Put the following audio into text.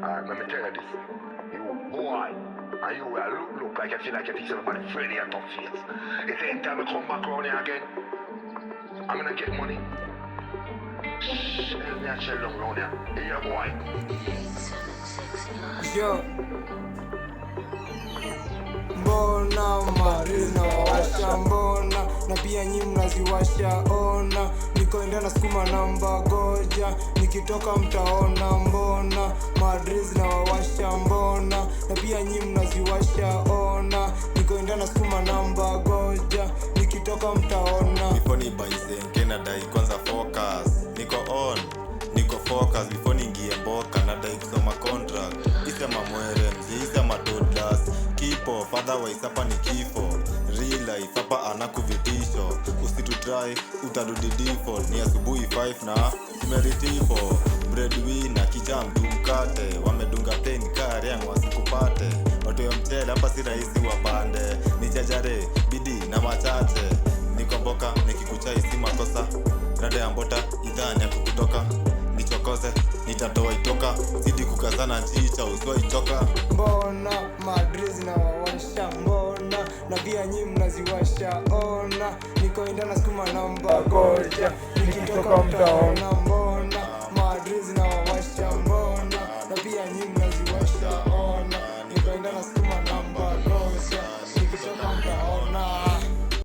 Alright, let me tell you this. You boy, and you will look like you feel like you think somebody Freddy a tough face. It's the time I come back around here again. I'm gonna get money. Shh, me a chill down round here. Here, boy. Yo. Mbona Madriz na wawasha mbona, na pia nyi mnaziwasha ona. Nikoenda na skuma namba goja, nikitoka mtaona mbona. Madriz na wawasha mbona, na pia nyi mnaziwasha ona. Nikoenda na skuma namba goja, nikitoka mtaona. Before ni baize nadai kwanza focus. Niko on, niko focus. Before niingie mboka nadai kusoma contract. Isema mwere mzi, isema toddlers. Kipo, otherwise hapa ni kifo. Real life hapa anakuvitisho. Usitutry, utarudi default. Ni asubuhi 5 na kimeritifo. Breadwinner kijam dumkate. Wamedunga pen kari yangu wasikupate. Watu ya mchele hapa si rahisi wapande. Ni jajare, bidii na machache. Niko mboka, nikikuchai si makosa. Rada ya mbota, idhani ya kukutoka. Nichokoze, nitatoa itoka. Zidi kukazana nchicha, usua ichoka. Mbona Madriz na wawasha mbona, na pia nyi mnaziwasha ona. Nikoenda na skuma namba goja, nikitoka mtaona